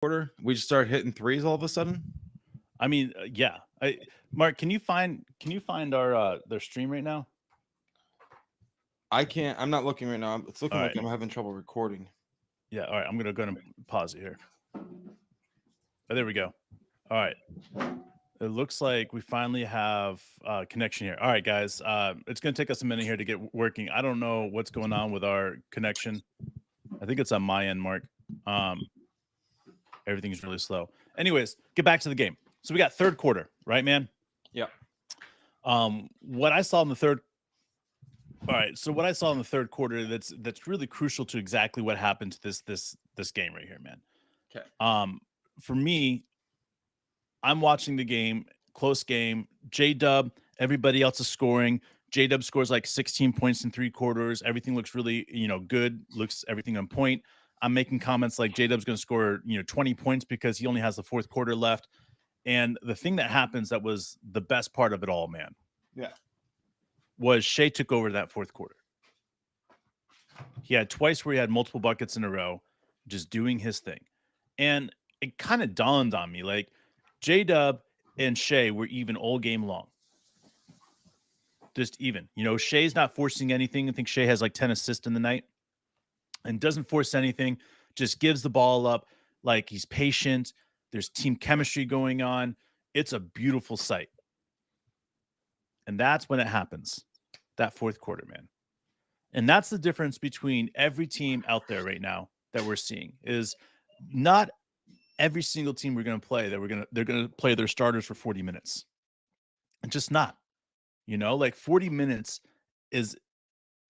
quarter, we just started hitting threes all of a sudden. I mean, yeah. Mark, can you find our their stream right now? I can't. I'm not looking right now. It's All looking like right. I'm having trouble recording. Yeah. All right. I'm gonna go and pause it here. Oh, there we go. All right. It looks like we finally have connection here. All right, guys. It's gonna take us a minute here to get working. I don't know what's going on with our connection. I think it's on my end, Mark. Um, Everything's really slow. Anyways, get back to the game. So we got third quarter, right, man? Yep. What I saw in the third. All right. So what I saw in the third quarter that's really crucial to exactly what happened to this game right here, man. Okay. For me, I'm watching the game, close game. J Dub, everybody else is scoring. J Dub scores like 16 points in three quarters. Everything looks really, good. Looks everything on point. I'm making comments like J Dub's going to score, 20 points because he only has the fourth quarter left. And the thing that happens that was the best part of it all, man, Yeah. was Shai took over that fourth quarter. He had twice where he had multiple buckets in a row, just doing his thing. And it kind of dawned on me like J Dub and Shai were even all game long. Just even. Shai's not forcing anything. I think Shai has like 10 assists in the night and doesn't force anything, just gives the ball up. Like he's patient. There's team chemistry going on. It's a beautiful sight. And that's when it happens. That fourth quarter, man. And that's the difference between every team out there right now that we're seeing is not every single team we're going to play that they're going to play their starters for 40 minutes. And just not. Like 40 minutes is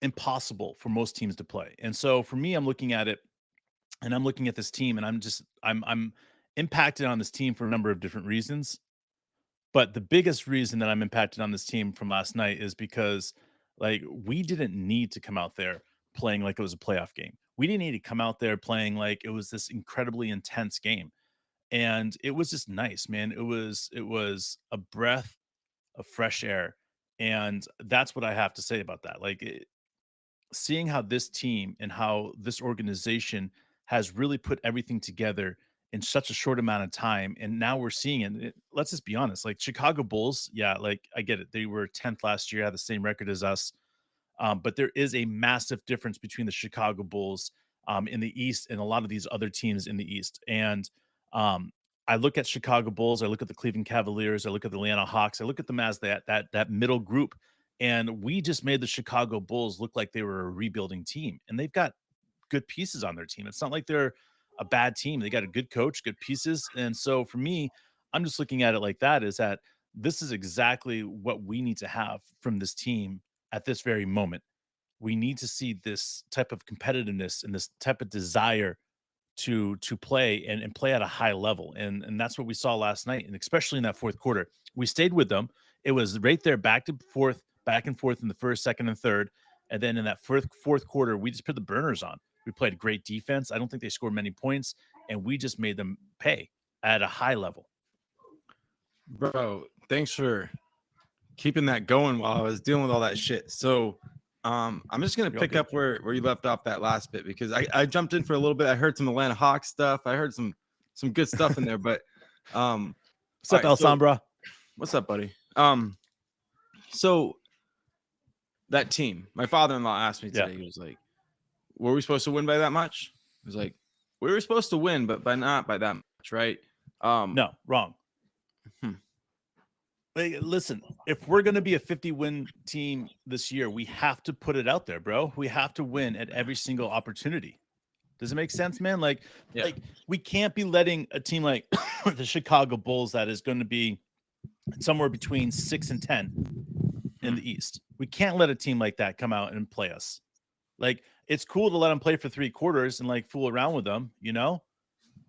impossible for most teams to play. And so for me, I'm looking at it and I'm looking at this team and I'm impacted on this team for a number of different reasons. But the biggest reason that I'm impacted on this team from last night is because like we didn't need to come out there playing like it was a playoff game. We didn't need to come out there playing like it was this incredibly intense game. And it was just nice, man. It was a breath of fresh air. And that's what I have to say about that. Like seeing how this team and how this organization has really put everything together in such a short amount of time. And now we're seeing it. Let's just be honest. Like Chicago Bulls, yeah, like I get it. They were 10th last year, had the same record as us. But there is a massive difference between the Chicago Bulls in the East and a lot of these other teams in the East. And I look at Chicago Bulls, I look at the Cleveland Cavaliers, I look at the Atlanta Hawks, I look at them as that middle group, and we just made the Chicago Bulls look like they were a rebuilding team, and they've got good pieces on their team. It's not like they're a bad team. They got a good coach, good pieces, and so for me, I'm just looking at it like that. Is that this is exactly what we need to have from this team at this very moment. We need to see this type of competitiveness and this type of desire to play and play at a high level. And that's what we saw last night. And especially in that fourth quarter. We stayed with them. It was right there back and forth in the first, second, and third. And then in that fourth quarter, we just put the burners on. We played great defense. I don't think they scored many points, and we just made them pay at a high level. Bro, thanks for keeping that going while I was dealing with all that shit. So I'm just gonna pick up where you left off that last bit because I jumped in for a little bit. I heard some Atlanta Hawks stuff. I heard some good stuff in there, but what's up, Alessandra? What's up, buddy? So that team, my father-in-law asked me today, he was like, were we supposed to win by that much? I was like, we were supposed to win, but not by that much, right? No, wrong. Hey, listen, if we're going to be a 50-win team this year, we have to put it out there, bro. We have to win at every single opportunity. Does it make sense, man? Like we can't be letting a team like the Chicago Bulls that is going to be somewhere between 6 and 10 in the East. We can't let a team like that come out and play us. Like, it's cool to let them play for 3 quarters and like fool around with them,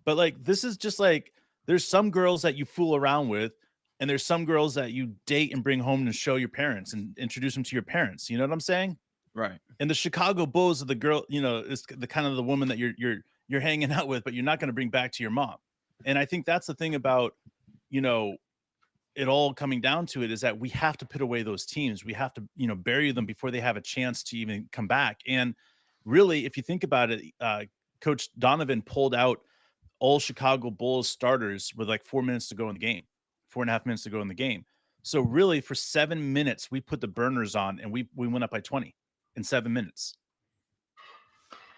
But like, this is just like, there's some girls that you fool around with, and there's some girls that you date and bring home and show your parents and introduce them to your parents. You know what I'm saying? Right. And the Chicago Bulls are the girl, is the kind of the woman that you're hanging out with, but you're not going to bring back to your mom. And I think that's the thing about, it all coming down to it is that we have to put away those teams. We have to, bury them before they have a chance to even come back. And really, if you think about it, Coach Donovan pulled out all Chicago Bulls starters with like 4 minutes to go in the game, 4.5 minutes to go in the game. So really, for 7 minutes, we put the burners on and we went up by 20 in 7 minutes.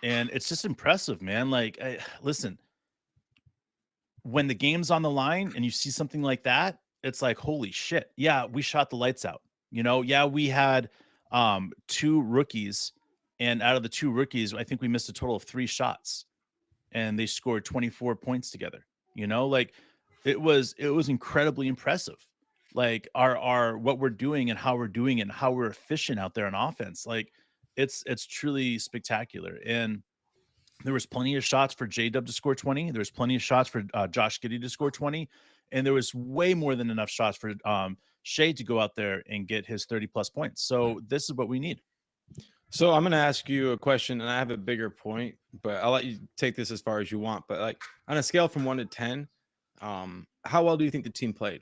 And it's just impressive, man. Like, listen, when the game's on the line and you see something like that, it's like, holy shit. Yeah, we shot the lights out. Yeah, we had 2 rookies, and out of the 2 rookies, I think we missed a total of 3 shots, and they scored 24 points together. Like it was incredibly impressive. Like our what we're doing and how we're doing it and how we're efficient out there on offense. Like it's truly spectacular. And there was plenty of shots for J-Dub to score 20. There was plenty of shots for Josh Giddey to score 20. And there was way more than enough shots for Shai to go out there and get his 30-plus points. So this is what we need. So I'm going to ask you a question, and I have a bigger point, but I'll let you take this as far as you want. But like on a scale from 1 to 10, how well do you think the team played?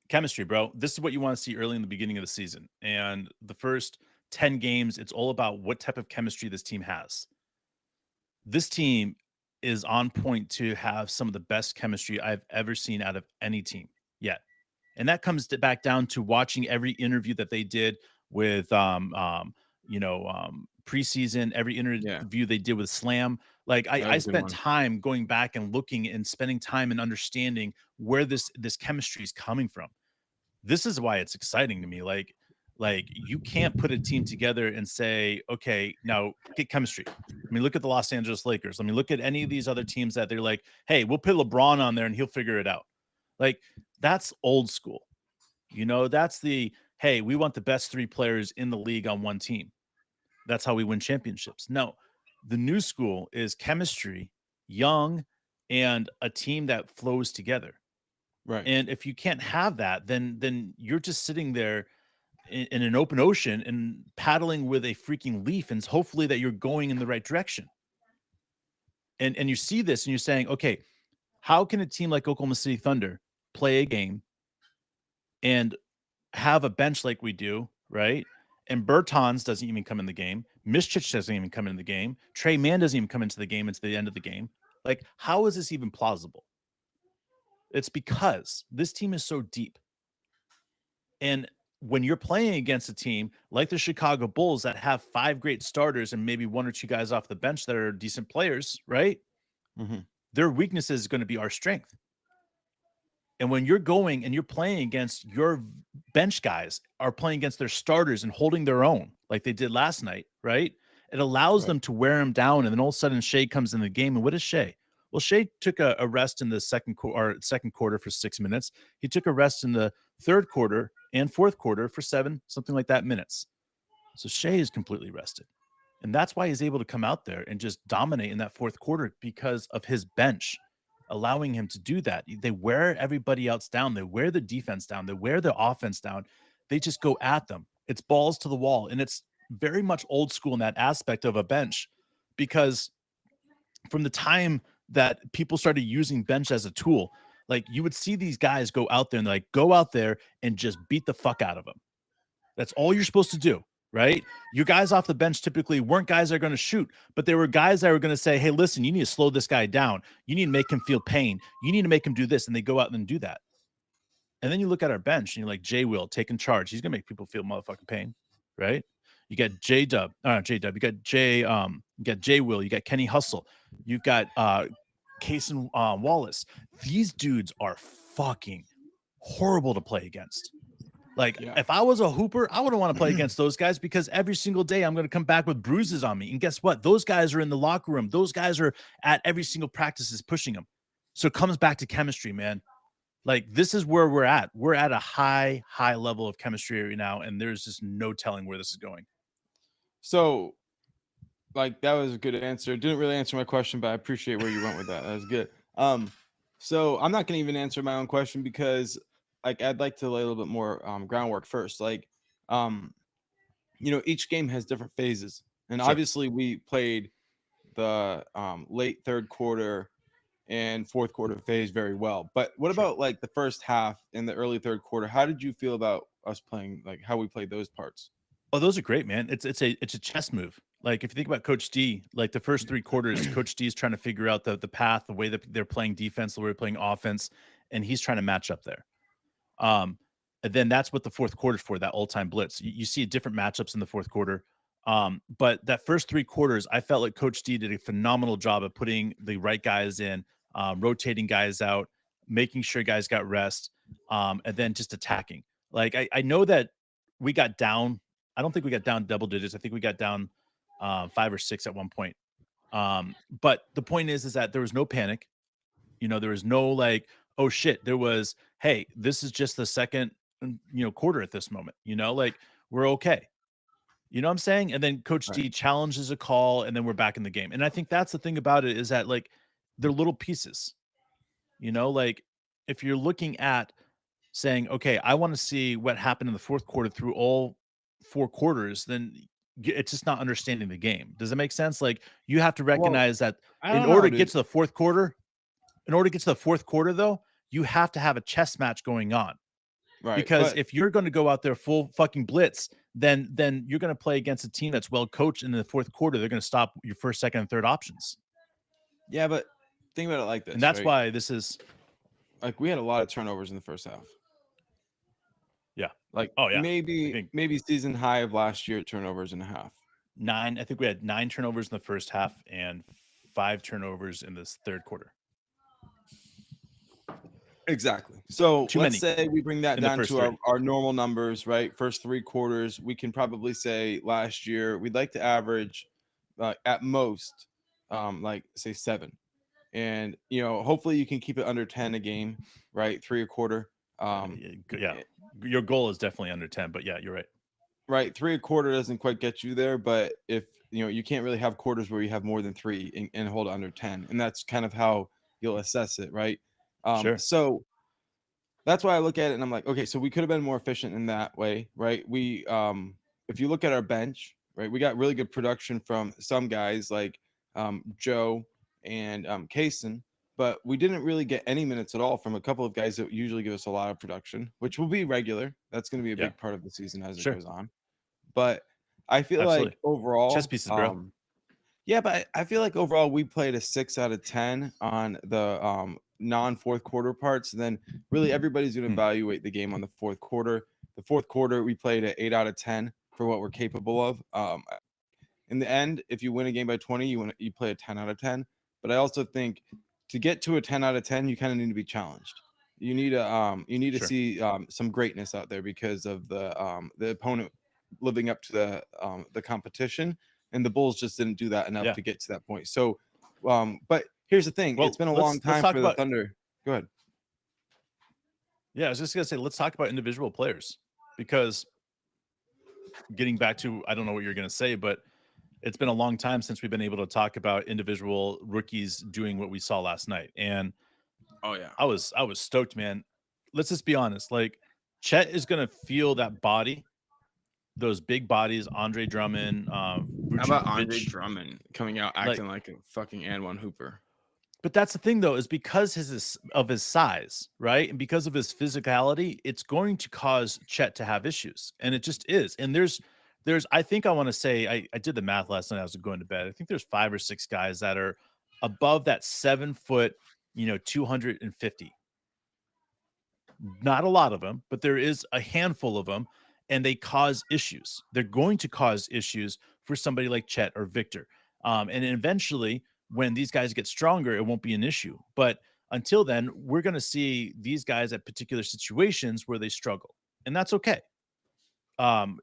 Chemistry, bro. This is what you want to see early in the beginning of the season. And the first 10 games, it's all about what type of chemistry this team has. This team is on point to have some of the best chemistry I've ever seen out of any team yet. And that comes back down to watching every interview that they did with preseason, every interview they did with Slam. Like I spent time going back and looking and spending time and understanding where this chemistry is coming from. This is why it's exciting to me. Like you can't put a team together and say, okay, now get chemistry. I mean, look at the Los Angeles Lakers. I mean, look at any of these other teams that they're like, hey, we'll put LeBron on there and he'll figure it out. Like that's old school. That's hey, we want the best 3 players in the league on one team. That's how we win championships. No, the new school is chemistry, young, and a team that flows together. Right. And if you can't have that, then you're just sitting there in an open ocean and paddling with a freaking leaf, and hopefully that you're going in the right direction. And you see this and you're saying, okay, how can a team like Oklahoma City Thunder play a game and have a bench like we do, right? And Bertans doesn't even come in the game. Mischich doesn't even come in the game. Trey Mann doesn't even come into the game until the end of the game. Like, how is this even plausible? It's because this team is so deep. And when you're playing against a team like the Chicago Bulls that have 5 great starters and maybe 1 or 2 guys off the bench that are decent players, right? Mm-hmm. Their weakness is going to be our strength. And when you're going and you're playing against your bench guys are playing against their starters and holding their own like they did last night, right? It allows them to wear them down. And then all of a sudden Shai comes in the game. And what is Shai? Well, Shai took a rest in the second quarter for 6 minutes. He took a rest in the third quarter and fourth quarter for 7, something like that, minutes. So Shai is completely rested. And that's why he's able to come out there and just dominate in that fourth quarter, because of his bench allowing him to do that. They wear everybody else down. They wear the defense down. They wear the offense down. They just go at them. It's balls to the wall. And it's very much old school in that aspect of a bench, because from the time that people started using bench as a tool, like you would see these guys go out there and like go out there and just beat the fuck out of them. That's all you're supposed to do, right? Your guys off the bench typically weren't guys that are going to shoot, but they were guys that were going to say, hey, listen, you need to slow this guy down. You need to make him feel pain. You need to make him do this. And they go out and do that. And then you look at our bench and you're like, J Will taking charge. He's going to make people feel motherfucking pain, right? You got J-Dub, you got J Will, you got Kenny Hustle, you've got Cason Wallace. These dudes are fucking horrible to play against. Like, if I was a hooper, I wouldn't want to play against those guys, because every single day I'm going to come back with bruises on me. And guess what? Those guys are in the locker room. Those guys are at every single practice is pushing them. So it comes back to chemistry, man. Like, this is where we're at. We're at a high level of chemistry right now, and there's just no telling where this is going. So, like, that was a good answer. Didn't really answer my question, but I appreciate where you went with that. That was good. So I'm not going to even answer my own question, because like I'd like to lay a little bit more groundwork first. Like, each game has different phases, and obviously we played the late third quarter and fourth quarter phase very well. But what about like the first half and the early third quarter? How did you feel about us playing, like how we played those parts? Oh, those are great, man. It's a chess move. Like if you think about Coach D, like the first 3 quarters, Coach D is trying to figure out the path, the way that they're playing defense, the way they're playing offense, and he's trying to match up there. And then that's what the fourth quarter is for, that all-time blitz. You see different matchups in the fourth quarter. But that first 3 quarters, I felt like Coach D did a phenomenal job of putting the right guys in, rotating guys out, making sure guys got rest, and then just attacking. Like I know that we got down. I don't think we got down double digits. I think we got down 5 or 6 at one point. But the point is that there was no panic. There was no like, oh shit. There was, hey, this is just the second, quarter at this moment. Like we're okay. You know what I'm saying? And then Coach Right. D challenges a call, and then we're back in the game. And I think that's the thing about it is that like they're little pieces. Like if you're looking at saying, okay, I want to see what happened in the fourth quarter through all 4 quarters, then it's just not understanding the game. Does that make sense? Like you have to Well, recognize that I in don't know, order to get dude. to the fourth quarter, though, you have to have a chess match going on. Right. Because But if you're going to go out there full fucking blitz, then you're going to play against a team that's well coached. In the fourth quarter, they're going to stop your first, second, and third options. yeah, but think about it like And this, that's right? why this is, Like we had a lot of turnovers in the first half. yeah. Like Oh yeah. I maybe think season high of last year at turnovers and a half. 9. I think we had 9 turnovers in the first half and 5 turnovers in this third quarter. Exactly. So Too let's many say we bring that in the down first to our, 3. our normal numbers, right? First 3 quarters, we can probably say last year we'd like to average at most like say 7. And hopefully you can keep it under 10 a game, right? 3 a quarter. Yeah. Your goal is definitely under 10, but yeah, you're right. Right, 3 a quarter doesn't quite get you there, but if you can't really have quarters where you have more than 3 and hold under 10, and that's kind of how you'll assess it, right? Sure. So that's why I look at it and I'm like, okay, so we could have been more efficient in that way, right? We if you look at our bench, right, we got really good production from some guys like Joe and Kaysen, but we didn't really get any minutes at all from a couple of guys that usually give us a lot of production, which will be regular. That's going to be a Yeah. big part of the season as it Sure. goes on. But I feel Absolutely. like overall, Chess pieces, bro. yeah, but I feel like overall we played a 6 out of 10 on the non-fourth quarter parts. And then really everybody's going to Hmm. evaluate the game on the fourth quarter. The fourth quarter we played an 8 out of 10 for what we're capable of. In the end, if you win a game by 20, you play a 10 out of 10. But I also think to get to a 10 out of 10, you kind of need to be challenged. You need to Sure. see some greatness out there because of the opponent living up to the competition, and the Bulls just didn't do that enough Yeah. to get to that point. So, but here's the thing: it's Well, been a let's long time talk for the about, Thunder. Go ahead. yeah, I was just gonna say, let's talk about individual players, because getting back to, I don't know what you're gonna say, but it's been a long time since we've been able to talk about individual rookies doing what we saw last night. And Oh yeah. I was stoked, man. Let's just be honest. Like Chet is gonna feel that body, those big bodies, Andre Drummond, How about Andre Vucevic, Drummond coming out like, acting like a fucking and one hooper? but that's the thing though, is because of his size, right? And because of his physicality, it's going to cause Chet to have issues. And it just is. And there's I think I want to say I did the math last night. I was going to bed. I think there's 5 or 6 guys that are above that 7 foot, 250. Not a lot of them, but there is a handful of them, and they cause issues. They're going to cause issues for somebody like Chet or Victor. And eventually, when these guys get stronger, it won't be an issue. But until then, we're going to see these guys at particular situations where they struggle, and that's okay.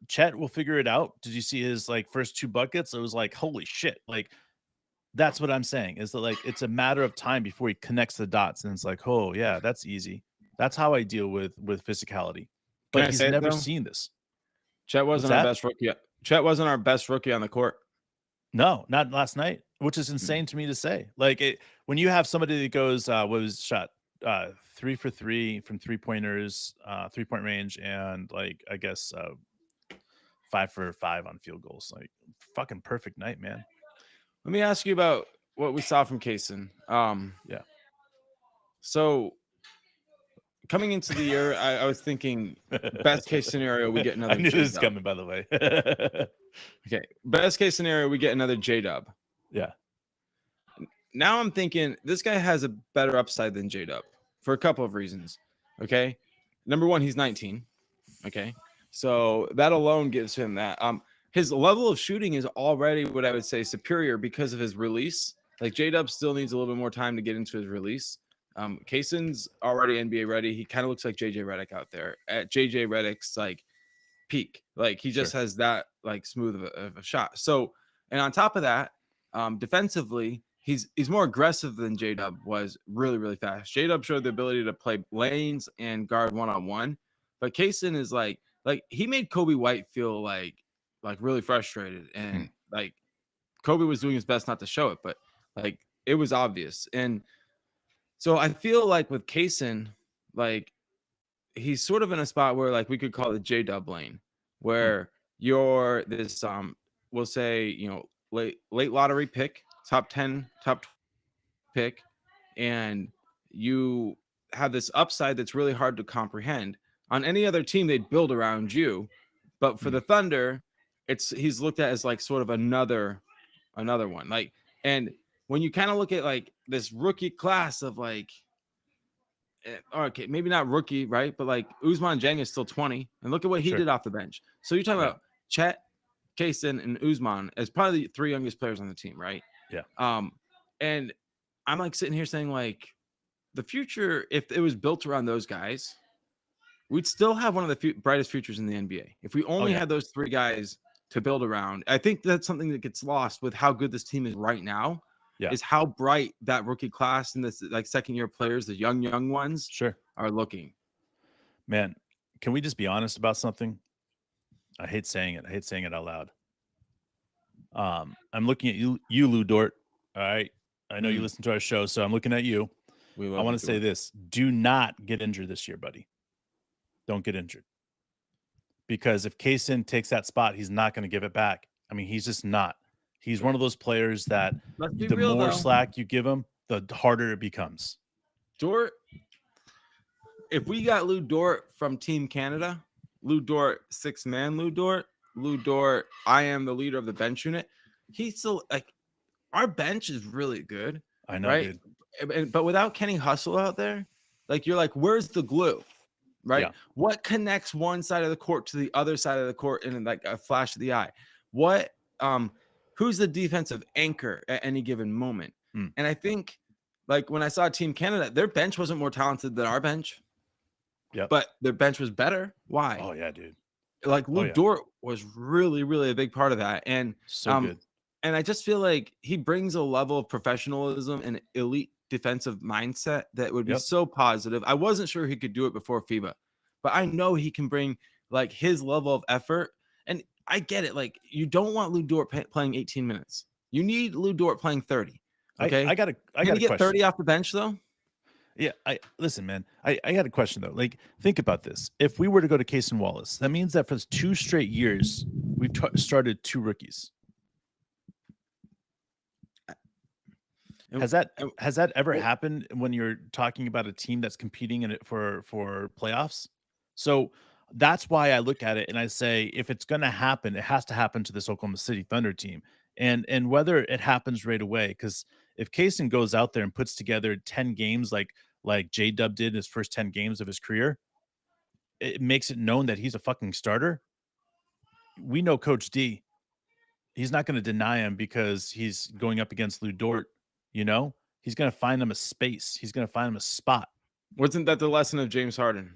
Chet will figure it out. Did you see his like first 2 buckets? It was like, holy shit! Like that's what I'm saying, is that like it's a matter of time before he connects the dots, and it's like, oh yeah, that's easy. That's how I deal with physicality. Can But I he's say it never though? seen this. Chet What's wasn't our that? best rookie. Chet wasn't our best rookie on the court. No, not last night, which is Mm. insane to me to say. Like when you have somebody that goes, what was shot 3 for 3 from 3-pointers, 3-point range, and like I guess 5 for 5 on field goals. Like fucking perfect night, man. Let me ask you about what we saw from Kaysen. Yeah. So coming into the year, I was thinking best case scenario, we get I another knew J this was Dub. coming, by the way. Okay. Best case scenario, we get another J-Dub. Yeah. Now I'm thinking this guy has a better upside than J-Dub for a couple of reasons. Okay. Number one, he's 19. Okay. So that alone gives him that. His level of shooting is already what I would say superior because of his release. Like J-Dub still needs a little bit more time to get into his release. Kaysen's already NBA ready. He kind of looks like JJ Redick out there at JJ Redick's like peak. Like he just has that like smooth of a shot. So, and on top of that, defensively, he's more aggressive than J-Dub was, really, really fast. J-Dub showed the ability to play lanes and guard one-on-one, but Kaysen is like he made Kobe White feel like really frustrated, and like Kobe was doing his best not to show it, but like it was obvious. And so I feel like with Kaysen, like he's sort of in a spot where like we could call it J-Dub lane, where you're this we'll say, you know, late lottery pick, top 10, top pick, and you have this upside that's really hard to comprehend. On any other team, they'd build around you, but for the Thunder, he's looked at as like sort of another one. Like, and when you kind of look at like this rookie class of like, okay, maybe not rookie, right? But like Ousmane Dieng is still 20, and look at what he did off the bench. So you're talking about Chet, Kaysen, and Ousmane as probably the three youngest players on the team, right? Yeah. And I'm like sitting here saying like the future, if it was built around those guys, we'd still have one of the brightest futures in the NBA. If we only had those three guys to build around, I think that's something that gets lost with how good this team is right now. Is how bright that rookie class and this like second year players, the young ones, are looking. Man, can we just be honest about something? I hate saying it. I hate saying it out loud. I'm looking at you, Lou Dort. All right. I know you listen to our show, so I'm looking at you. I want to say this. Do not get injured this year, buddy. Don't get injured. Because if Kaysen takes that spot, he's not going to give it back. I mean, he's just not. He's one of those players that the more slack you give him, the harder it becomes. Dort, if we got Lou Dort from Team Canada, Lou Dort, 6-man Lou Dort, I am the leader of the bench unit. He's still like, our bench is really good. I know, right? Dude. But without Kenny Hustle out there, like you're like, where's the glue? Right? Yeah. What connects one side of the court to the other side of the court in like a flash of the eye? What who's the defensive anchor at any given moment? And I think like when I saw Team Canada, their bench wasn't more talented than our bench. Yeah. But their bench was better. Why? Oh yeah, dude. Like Lou Dort was really, really a big part of that. And so good. And I just feel like he brings a level of professionalism and elite defensive mindset that would be so positive. I wasn't sure he could do it before FIBA, but I know he can bring like his level of effort. And I get it. Like you don't want Lou Dort playing 18 minutes. You need Lou Dort playing 30. Okay. I got to get 30 off the bench though. Yeah. Listen, man, I got a question though. Like think about this. If we were to go to Kaysen Wallace, that means that for 2 straight years, we've started 2 rookies. Has that ever happened when you're talking about a team that's competing in it for playoffs? So that's why I look at it and I say, if it's going to happen, it has to happen to this Oklahoma City Thunder team. And whether it happens right away, because if Kaysen goes out there and puts together 10 games like J-Dub did in his first 10 games of his career, it makes it known that he's a fucking starter. We know Coach D. He's not going to deny him because he's going up against Lou Dort. You know, he's going to find him a space. He's going to find him a spot. Wasn't that the lesson of James Harden?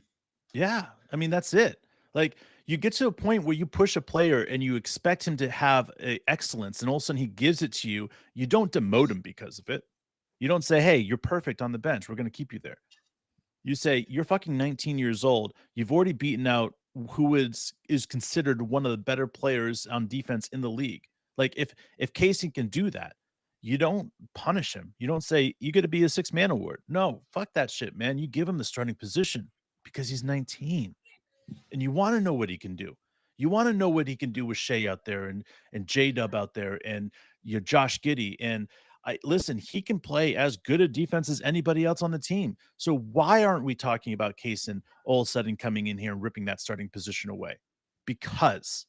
Yeah. I mean, that's it. Like you get to a point where you push a player and you expect him to have excellence, and all of a sudden he gives it to you. You don't demote him because of it. You don't say, hey, you're perfect on the bench. We're going to keep you there. You say, you're fucking 19 years old. You've already beaten out who is considered one of the better players on defense in the league. Like if Kaysen can do that, you don't punish him. You don't say you got to be a 6-man award. No, fuck that shit, man. You give him the starting position because he's 19 and you want to know what he can do. You want to know what he can do with Shai out there and J-Dub out there and your Josh Giddey. And listen, he can play as good a defense as anybody else on the team. So why aren't we talking about Kaysen all of a sudden coming in here and ripping that starting position away? Because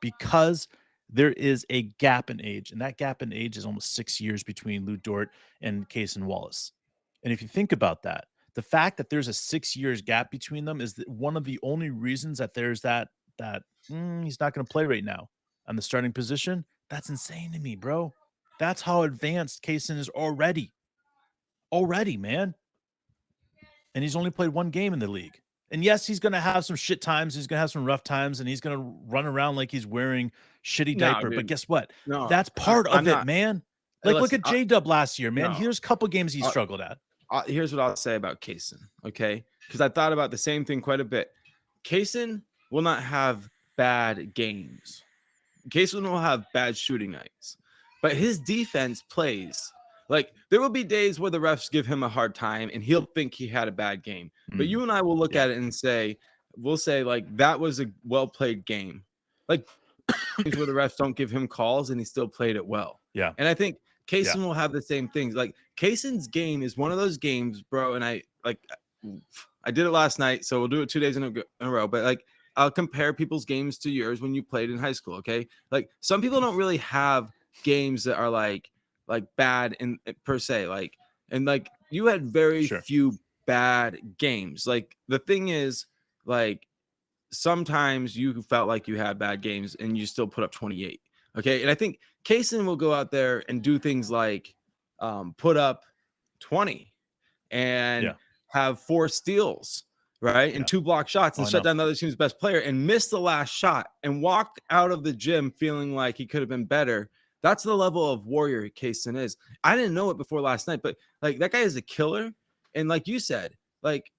because there is a gap in age, and that gap in age is almost 6 years between Lou Dort and Cason Wallace. And if you think about that, the fact that there's a 6 years gap between them is one of the only reasons that there's he's not going to play right now on the starting position. That's insane to me, bro. That's how advanced Cason is already, man. And he's only played one game in the league. And yes, he's going to have some shit times. He's going to have some rough times, and he's going to run around like he's wearing shitty diaper. Dude. But guess what? No, that's part of it, man. Like, look at J-Dub last year, man. No. Here's a couple games he struggled at. Here's what I'll say about Cason, okay? Because I thought about the same thing quite a bit. Cason will not have bad games. Cason will have bad shooting nights. But his defense plays. Like, there will be days where the refs give him a hard time and he'll think he had a bad game. But you and I will look at it and we'll say, like, that was a well-played game. Like, where the refs don't give him calls and he still played it well. Yeah. And I think Cason will have the same things. Like, Cason's game is one of those games, bro. And I did it last night, so we'll do it 2 days in a row. But, like, I'll compare people's games to yours when you played in high school, okay? Like, some people don't really have games that are like bad in per se, like, and like you had very few bad games. Like, the thing is, like, sometimes you felt like you had bad games and you still put up 28. Okay. And I think Cason will go out there and do things like put up 20 and have 4 steals, right? And 2 block shots and shut down the other team's best player and miss the last shot and walk out of the gym feeling like he could have been better. That's the level of warrior Cason is. I didn't know it before last night, but like, that guy is a killer. And like you said, like,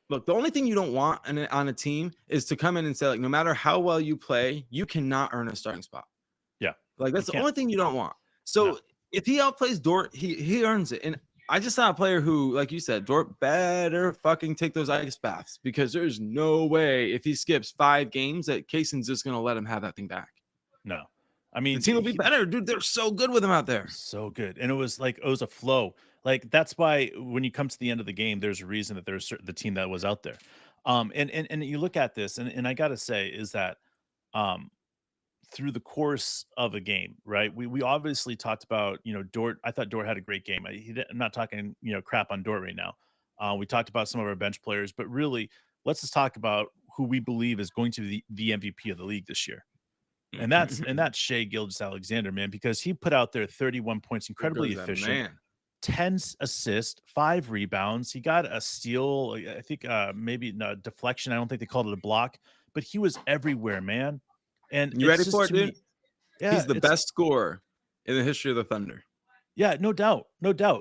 look, the only thing you don't want on a team is to come in and say, like, no matter how well you play, you cannot earn a starting spot. Yeah. Like, that's the only thing you don't want. So if he outplays Dort, he earns it. And I just saw a player who, like you said, Dort better fucking take those ice baths, because there's no way if he skips 5 games that Cason's just going to let him have that thing back. No. I mean, the team will be better, dude. They're so good with him out there. So good. And it was a flow. Like, that's why when you come to the end of the game, there's a reason that there's the team that was out there. And you look at this, and I gotta say is that through the course of a game, right? We obviously talked about, Dort. I thought Dort had a great game. I'm not talking, crap on Dort right now. We talked about some of our bench players, but really, let's just talk about who we believe is going to be the MVP of the league this year. And that's Shai Gilgeous-Alexander, man, because he put out there 31 points, incredibly efficient, 10 assists, 5 rebounds. He got a steal, I think maybe a deflection. I don't think they called it a block, but he was everywhere, man. And you ready for it, dude? Yeah, he's the best scorer in the history of the Thunder. Yeah, no doubt.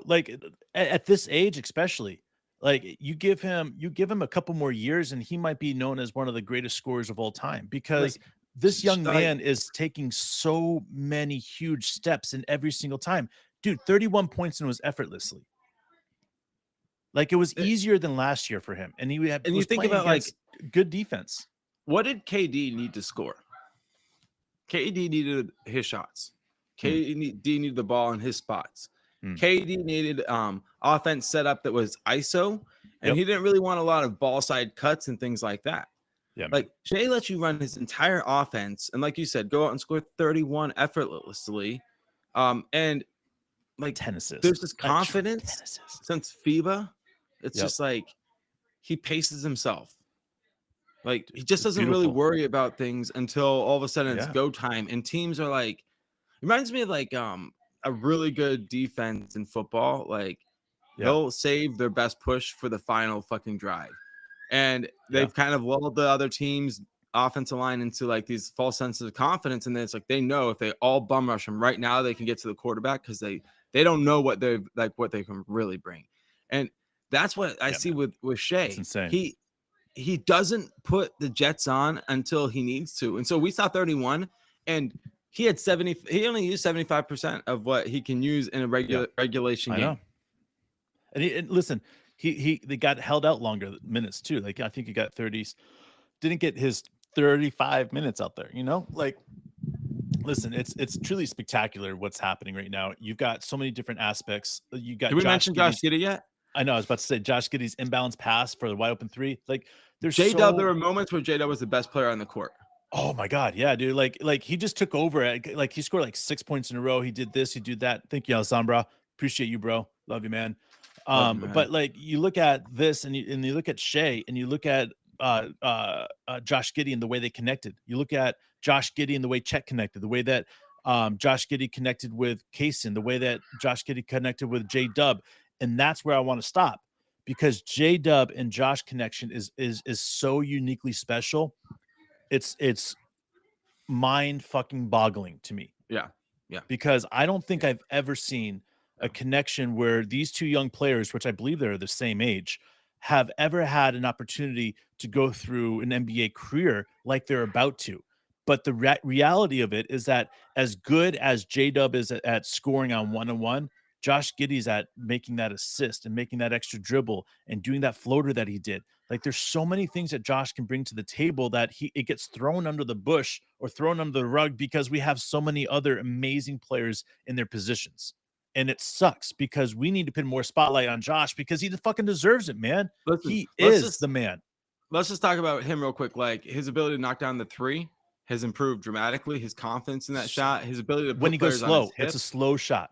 Like, at this age, especially, like, you give him a couple more years, and he might be known as one of the greatest scorers of all time, because this young man is taking so many huge steps in every single time. Dude, 31 points and was effortlessly. Like, it was easier than last year for him. And he had, and you think about, like, good defense. What did KD need to score? KD needed his shots. KD needed the ball in his spots. KD needed offense setup that was ISO, and he didn't really want a lot of ball side cuts and things like that. Yeah, like, Shai lets you run his entire offense, and like you said, go out and score 31 effortlessly. And like 10 assists. There's this confidence since FIBA. It's just like he paces himself. Like, he just doesn't really worry about things until all of a sudden it's go time. And teams are like, reminds me of like a really good defense in football. Like, they'll save their best push for the final fucking drive. And they've kind of lulled the other team's offensive line into like these false senses of confidence. And then it's like, they know if they all bum rush them right now, they can get to the quarterback, because they don't know what they can really bring. And that's what I see with Shai. It's insane. He doesn't put the Jets on until he needs to. And so we saw 31, and he had 70. He only used 75% of what he can use in a regulation game. I know. And listen, they got held out longer minutes too. Like, I think he got 30s, didn't get his 35 minutes out there, like, listen, it's truly spectacular what's happening right now. You've got so many different aspects. You got, did we mention Josh Giddey yet? I know, I was about to say Josh Giddey's inbounds pass for the wide open 3. Like, there's J-Dub, there were moments where J-Dub was the best player on the court. Oh my God. Yeah, dude. Like he just took over. Like he scored like 6 points in a row. He did this, he did that. Thank you, Alessandra. Appreciate you, bro. Love you, man. Love you, man. But like you look at this and you look at Shai and you look at Josh Giddey and the way they connected. You look at Josh Giddey and the way Chet connected, the way that Josh Giddey connected with Kaysen, the way that Josh Giddey connected with J Dub. And that's where I want to stop, because J Dub and Josh connection is so uniquely special. It's mind fucking boggling to me. Yeah. Yeah. Because I don't think I've ever seen a connection where these two young players, which I believe they're the same age, have ever had an opportunity to go through an NBA career like they're about to. But the reality of it is that as good as J-Dub is at scoring on one-on-one, Josh Giddey's at making that assist and making that extra dribble and doing that floater that he did. Like there's so many things that Josh can bring to the table that it gets thrown under the bush or thrown under the rug because we have so many other amazing players in their positions. And it sucks because we need to put more spotlight on Josh because he fucking deserves it, man. Listen, He is the man. Let's just talk about him real quick. Like his ability to knock down the three has improved dramatically. His confidence in that shot, his ability to put when he goes slow, it's a slow shot.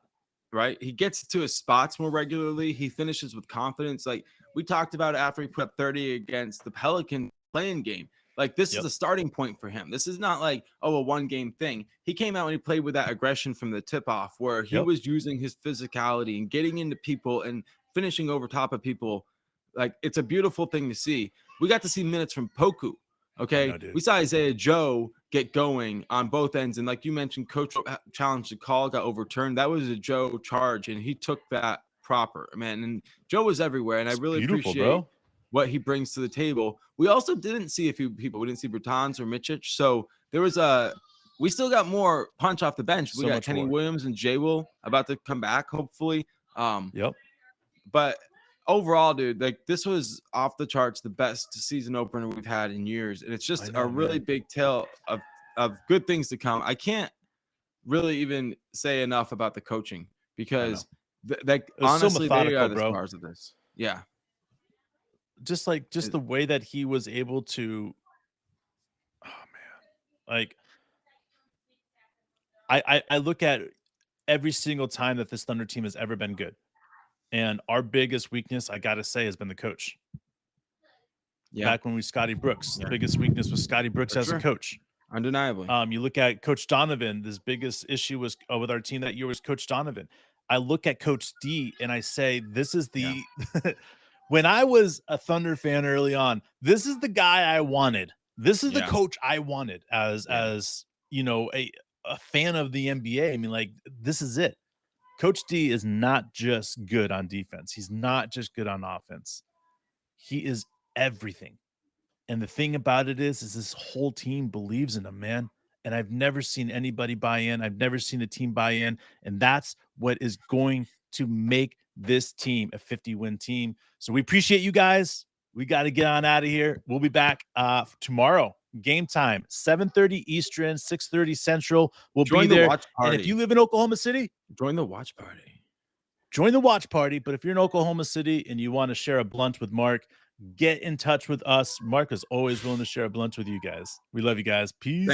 Right? He gets to his spots more regularly. He finishes with confidence. Like we talked about it after he put up 30 against the Pelican playing game. Like this is a starting point for him. This is not like, a one-game thing. He came out and he played with that aggression from the tip-off where he was using his physicality and getting into people and finishing over top of people. Like it's a beautiful thing to see. We got to see minutes from Poku. Okay. We saw Isaiah Joe get going on both ends. And like you mentioned, coach challenged the call, got overturned. That was a Joe charge, and he took that proper, man. And Joe was everywhere. And I really appreciate what he brings to the table. We also didn't see a few people. We didn't see Bertans or Mitchich. So there was we still got more punch off the bench. We got Kenny Williams and Jay Will about to come back, hopefully. But overall, dude, like this was off the charts, the best season opener we've had in years. And it's just a really big tale of good things to come. I can't really even say enough about the coaching because honestly, they are the stars of this. Yeah. Just the way that he was able to, oh man, like I look at every single time that this Thunder team has ever been good. And our biggest weakness, I got to say, has been the coach. Back when we Scotty Brooks, the biggest weakness was Scotty Brooks as a coach. Undeniably. You look at Coach Donovan, this biggest issue was with our team that year was Coach Donovan. I look at Coach D and I say, this is the when I was a Thunder fan early on, this is the guy I wanted. This is the coach I wanted as you know, a fan of the NBA. I mean, like, this is it. Coach D is not just good on defense. He's not just good on offense. He is everything. And the thing about it is this whole team believes in him, man. And I've never seen anybody buy in. I've never seen a team buy in. And that's what is going to make this team a 50-win team. So we appreciate you guys. We got to get on out of here. We'll be back tomorrow. Game time, 7:30 Eastern, 6:30 Central. We'll be there. And if you live in Oklahoma City, join the watch party. Join the watch party. But if you're in Oklahoma City and you want to share a blunt with Mark, get in touch with us. Mark is always willing to share a blunt with you guys. We love you guys. Peace.